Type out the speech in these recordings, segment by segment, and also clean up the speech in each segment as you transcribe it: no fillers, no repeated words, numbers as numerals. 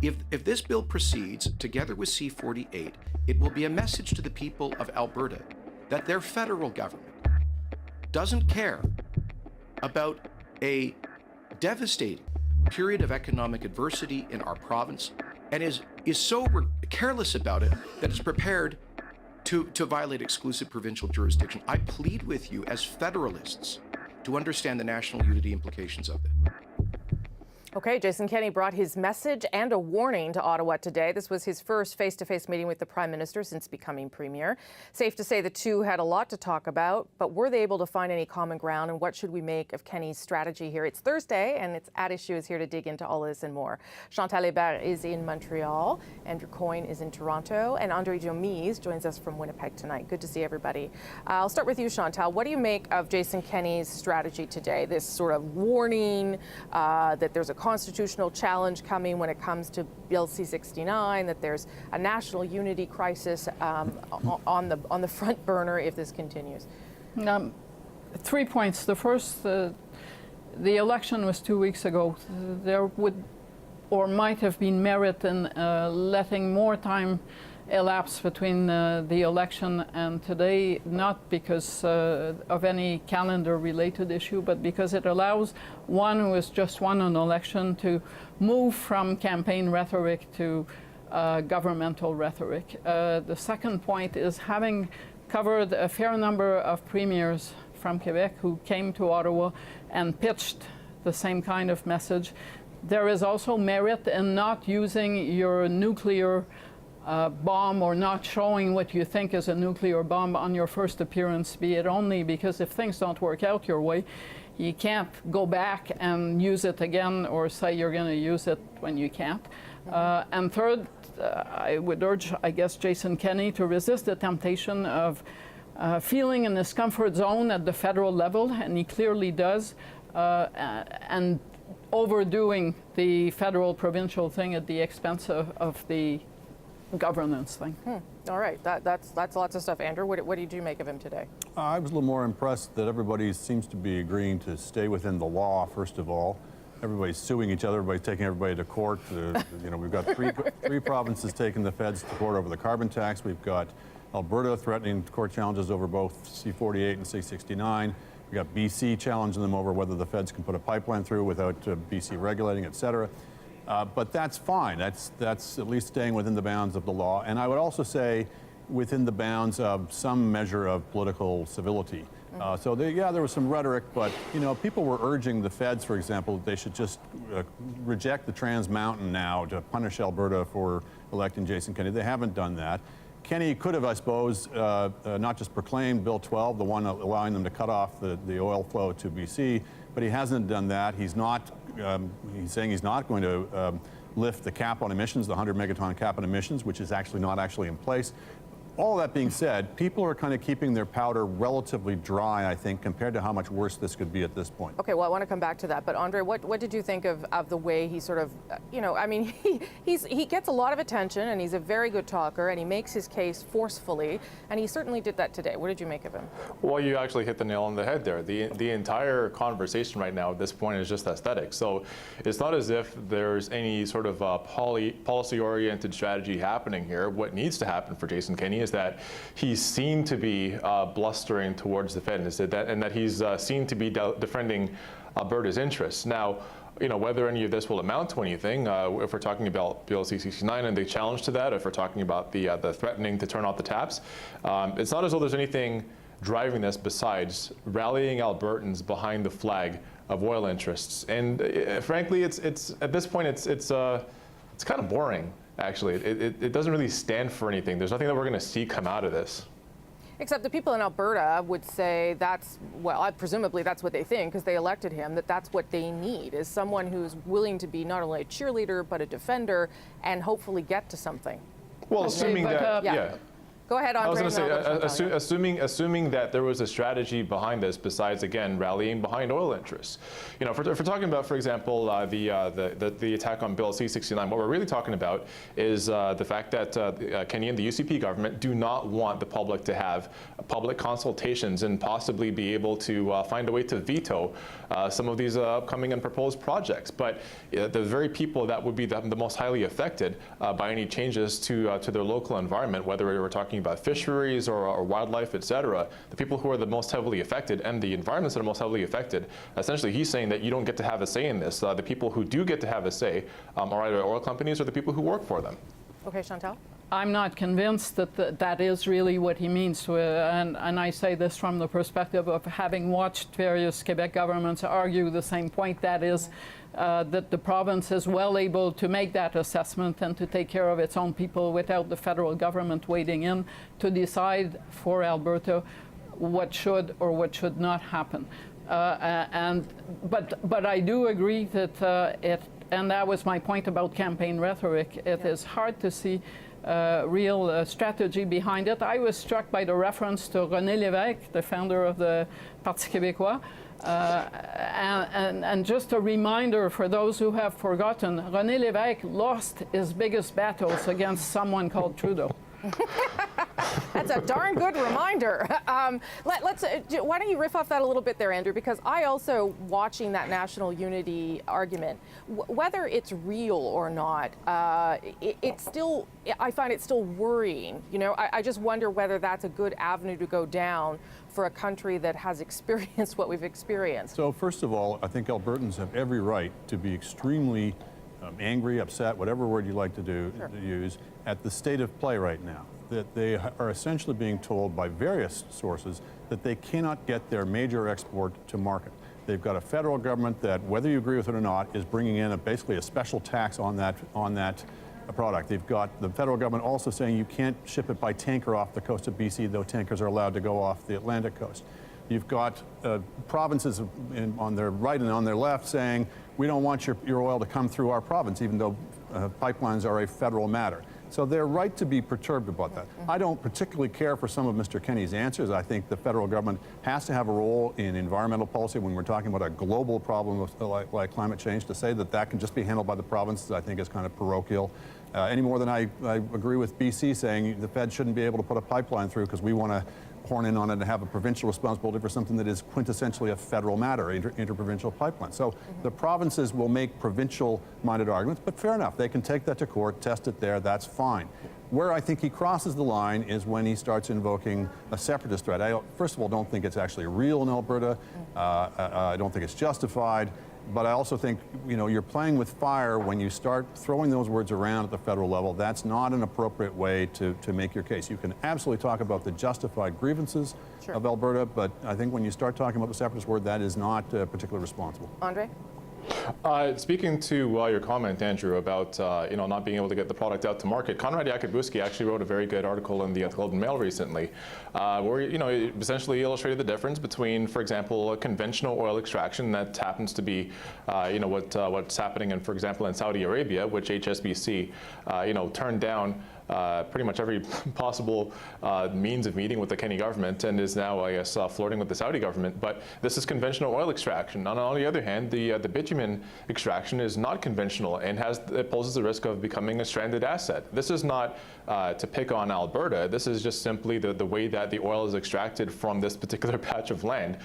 If this bill proceeds together with C-48, it will be a message to the people of Alberta that their federal government doesn't care about a devastating period of economic adversity in our province and is so careless about it that it's prepared to violate exclusive provincial jurisdiction. I plead with you as federalists to understand the national unity implications of it. Okay, Jason Kenney brought his message and a warning to Ottawa today. This was his first face-to-face meeting with the Prime Minister since becoming Premier. Safe to say the two had a lot to talk about, but were they able to find any common ground, and what should we make of Kenney's strategy here? It's Thursday, and it's At Issue is here to dig into all of this and more. Chantal Hébert is in Montreal, Andrew Coyne is in Toronto, and Andre Diomise joins us from Winnipeg tonight. Good to see everybody. I'll start with you, Chantal. What do you make of Jason Kenney's strategy today? This sort of warning that there's a constitutional challenge coming when it comes to Bill C-69, that there's a national unity crisis on the front burner if this continues. 3 points. The first, the election was 2 weeks ago. There would or might have been merit in letting more time elapse between the election and today, not because of any calendar-related issue, but because it allows one who has just won an election to move from campaign rhetoric to governmental rhetoric. The second point is, having covered a fair number of premiers from Quebec who came to Ottawa and pitched the same kind of message, there is also merit in not using your nuclear bomb or not showing what you think is a nuclear bomb on your first appearance, be it only because if things don't work out your way, you can't go back and use it again or say you're going to use it when you can't. And third, I would urge, I guess, Jason Kenney to resist the temptation of feeling in his comfort zone at the federal level, and he clearly does, and overdoing the federal-provincial thing at the expense of the governance thing. All right, that's lots of stuff. Andrew, what did you make of him today? I was a little more impressed that everybody seems to be agreeing to stay within the law, first of all. Everybody's suing each other, everybody's taking everybody to court. You know, we've got three provinces taking the feds to court over the carbon tax. We've got Alberta threatening court challenges over both C-48 and C-69. We've got BC challenging them over whether the feds can put a pipeline through without BC regulating, et cetera. But that's fine. That's at least staying within the bounds of the law. And I would also say within the bounds of some measure of political civility. So there was some rhetoric, but you know, people were urging the feds, for example, that they should just reject the Trans Mountain now to punish Alberta for electing Jason Kenney. They haven't done that. Kenney could have, I suppose, not just proclaimed Bill 12, the one allowing them to cut off the oil flow to BC, but he hasn't done that. He's not. He's saying he's not going to lift the cap on emissions, the 100 megaton cap on emissions, which is actually not in place. All that being said, people are kind of keeping their powder relatively dry, I think, compared to how much worse this could be at this point. Okay, well, I want to come back to that. But Andre, what did you think of the way he sort of, you know, I mean, he gets a lot of attention, and he's a very good talker, and he makes his case forcefully, and he certainly did that today. What did you make of him? Well, you actually hit the nail on the head there. The entire conversation right now at this point is just aesthetic. So it's not as if there's any sort of policy-oriented strategy happening here. What needs to happen for Jason Kenney is that he's seen to be blustering towards the feds, and that he's seen to be defending Alberta's interests. Now, you know, whether any of this will amount to anything, if we're talking about Bill C-69 and the challenge to that, if we're talking about the threatening to turn off the taps, it's not as though there's anything driving this besides rallying Albertans behind the flag of oil interests. And frankly, it's at this point, it's kind of boring. Actually, it doesn't really stand for anything. There's nothing that we're going to see come out of this. Except the people in Alberta would say that's, well, presumably that's what they think because they elected him, that's what they need, is someone who's willing to be not only a cheerleader but a defender and hopefully get to something. Well, assuming that, yeah. Go ahead, Andre. I was going to say, Yeah. assuming that there was a strategy behind this besides, again, rallying behind oil interests. You know, if we're talking about, for example, the attack on Bill C-69, what we're really talking about is the fact that Kenya and the UCP government do not want the public to have public consultations and possibly be able to find a way to veto some of these upcoming and proposed projects. But the very people that would be the most highly affected by any changes to their local environment, whether we're talking about fisheries or wildlife, et cetera, the people who are the most heavily affected and the environments that are most heavily affected, essentially he's saying that you don't get to have a say in this. The people who do get to have a say are either oil companies or the people who work for them. Okay, Chantal? I'm not convinced that that is really what he means, and I say this from the perspective of having watched various Quebec governments argue the same point, that is that the province is well able to make that assessment and to take care of its own people without the federal government wading in to decide for Alberta what should or what should not happen. But I do agree that and that was my point about campaign rhetoric, it is hard to see real strategy behind it. I was struck by the reference to René Lévesque, the founder of the Parti québécois. And just a reminder for those who have forgotten, René Lévesque lost his biggest battles against someone called Trudeau. That's a darn good reminder. Why don't you riff off that a little bit there, Andrew? Because I also, watching that national unity argument, whether it's real or not, it's still, I find it still worrying. You know, I just wonder whether that's a good avenue to go down for a country that has experienced what we've experienced. So first of all, I think Albertans have every right to be extremely angry, upset, whatever word you like to use, at the state of play right now. That they are essentially being told by various sources that they cannot get their major export to market. They've got a federal government that, whether you agree with it or not, is bringing in basically a special tax on that product. They've got the federal government also saying you can't ship it by tanker off the coast of BC, though tankers are allowed to go off the Atlantic coast. You've got provinces on their right and on their left saying, we don't want your oil to come through our province, even though pipelines are a federal matter. So they're right to be perturbed about that. I don't particularly care for some of Mr. Kenney's answers. I think the federal government has to have a role in environmental policy when we're talking about a global problem like climate change. To say that that can just be handled by the provinces, I think is kind of parochial. Any more than I agree with BC saying the Fed shouldn't be able to put a pipeline through because we want to horn in on it and have a provincial responsibility for something that is quintessentially a federal matter, interprovincial pipeline. So the provinces will make provincial-minded arguments, but fair enough. They can take that to court, test it there, that's fine. Where I think he crosses the line is when he starts invoking a separatist threat. I, first of all, don't think it's actually real in Alberta. I don't think it's justified. But I also think, you know, you're playing with fire when you start throwing those words around at the federal level. That's not an appropriate way to make your case. You can absolutely talk about the justified grievances of Alberta, but I think when you start talking about the separatist word, that is not particularly responsible. Andre? Speaking to your comment, Andrew, about not being able to get the product out to market, Konrad Jakubowski actually wrote a very good article in the Globe and Mail recently, where it essentially illustrated the difference between, for example, a conventional oil extraction that happens to be, what's happening in, for example, in Saudi Arabia, which HSBC, turned down. Pretty much every possible means of meeting with the Kenya government and is now, I guess, flirting with the Saudi government. But this is conventional oil extraction. And on the other hand, the bitumen extraction is not conventional and it poses the risk of becoming a stranded asset. This is not to pick on Alberta. This is just simply the way that the oil is extracted from this particular patch of land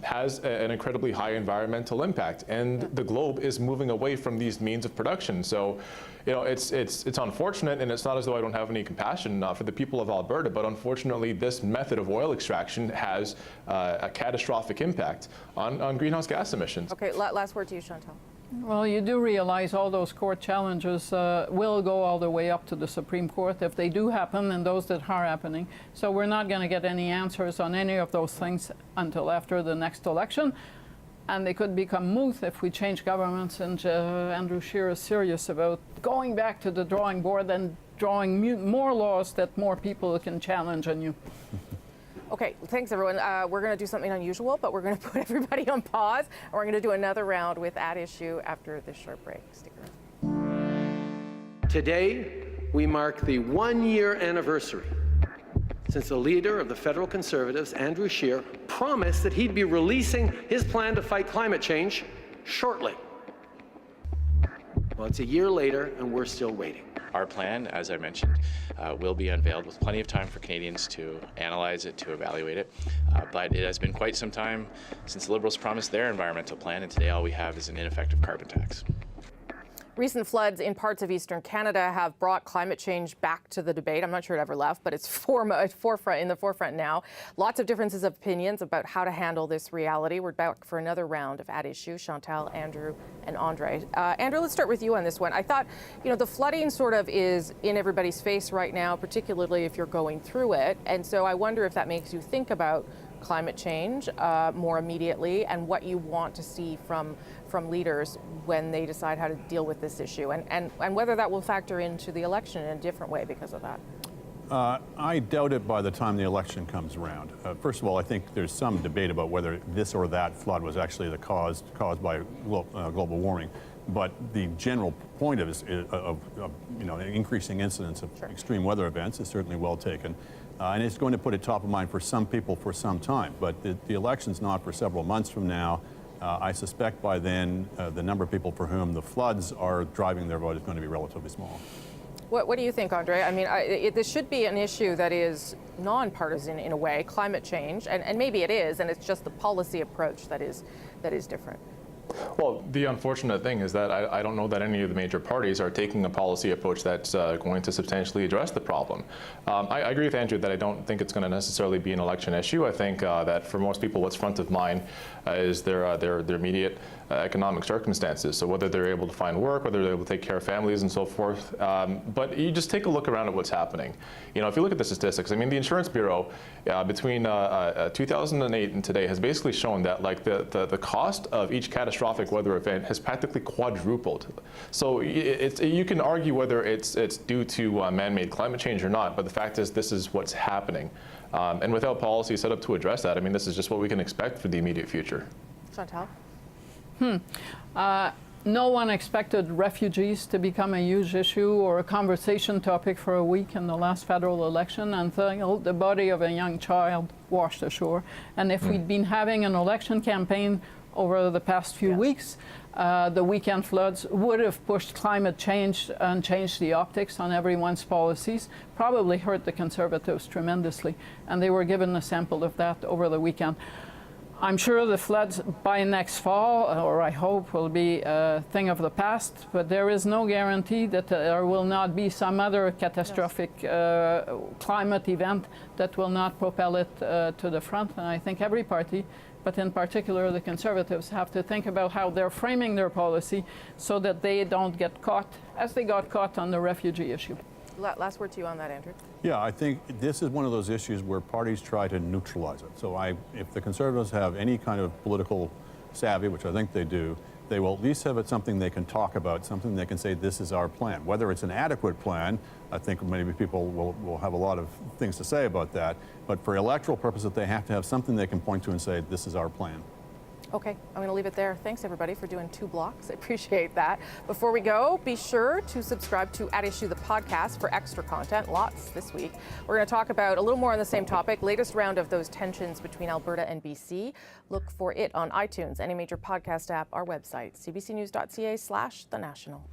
has an incredibly high environmental impact. And the globe is moving away from these means of production. So, it's unfortunate, and it's not as though I don't have any compassion for the people of Alberta, but unfortunately this method of oil extraction has a catastrophic impact on greenhouse gas emissions. Okay, last word to you, Chantal. Well, you do realize all those court challenges will go all the way up to the Supreme Court if they do happen, and those that are happening. So we're not going to get any answers on any of those things until after the next election. And they could become moot if we change governments, and Andrew Scheer is serious about going back to the drawing board and drawing more laws that more people can challenge on you. Okay, thanks everyone. We're going to do something unusual, but we're going to put everybody on pause, and we're going to do another round with At Issue after this short break. Stick around. Today, we mark the 1-year anniversary since the leader of the federal Conservatives, Andrew Scheer, promised that he'd be releasing his plan to fight climate change shortly. Well, it's a year later, and we're still waiting. Our plan, as I mentioned, will be unveiled with plenty of time for Canadians to analyze it, to evaluate it. But it has been quite some time since the Liberals promised their environmental plan, and today all we have is an ineffective carbon tax. Recent floods in parts of eastern Canada have brought climate change back to the debate. I'm not sure it ever left, but it's in the forefront now. Lots of differences of opinions about how to handle this reality. We're back for another round of At Issue. Chantal, Andrew, and Andre. Andrew, let's start with you on this one. I thought, the flooding sort of is in everybody's face right now, particularly if you're going through it. And so I wonder if that makes you think about climate change more immediately and what you want to see from leaders when they decide how to deal with this issue, and whether that will factor into the election in a different way because of that. I doubt it by the time the election comes around. First of all, I think there's some debate about whether this or that flood was actually the caused by global warming. But the general point of increasing incidence of extreme weather events is certainly well taken. And it's going to put it top of mind for some people for some time. But the election's not for several months from now. I suspect by then the number of people for whom the floods are driving their vote is going to be relatively small. What do you think, Andre? I mean, this should be an issue that is nonpartisan in a way, climate change, and maybe it is, and it's just the policy approach that is different. Well, the unfortunate thing is that I don't know that any of the major parties are taking a policy approach that's going to substantially address the problem. I agree with Andrew that I don't think it's going to necessarily be an election issue. I think that for most people, what's front of mind is their immediate economic circumstances. So whether they're able to find work, whether they're able to take care of families and so forth. But you just take a look around at what's happening. If you look at the statistics, I mean, the Insurance Bureau between 2008 and today has basically shown that the cost of each catastrophic weather event has practically quadrupled. So you can argue whether it's due to man-made climate change or not, but the fact is this is what's happening. And without policy set up to address that, I mean, this is just what we can expect for the immediate future. Chantal? No one expected refugees to become a huge issue or a conversation topic for a week in the last federal election until the body of a young child washed ashore. And if we'd been having an election campaign over the past few weeks, the weekend floods would have pushed climate change and changed the optics on everyone's policies, probably hurt the Conservatives tremendously. And they were given a sample of that over the weekend. I'm sure the floods by next fall, or I hope, will be a thing of the past, but there is no guarantee that there will not be some other catastrophic climate event that will not propel it to the front. And I think every party, but in particular the Conservatives, have to think about how they're framing their policy so that they don't get caught as they got caught on the refugee issue. Last word to you on that, Andrew. Yeah, I think this is one of those issues where parties try to neutralize it. So if the Conservatives have any kind of political savvy, which I think they do, they will at least have it something they can talk about, something they can say, this is our plan. Whether it's an adequate plan, I think maybe people will have a lot of things to say about that. But for electoral purposes, they have to have something they can point to and say, this is our plan. Okay, I'm going to leave it there. Thanks, everybody, for doing 2 blocks. I appreciate that. Before we go, be sure to subscribe to At Issue, the podcast, for extra content. Lots this week. We're going to talk about a little more on the same topic, latest round of those tensions between Alberta and BC. Look for it on iTunes, any major podcast app, our website, cbcnews.ca/thenational.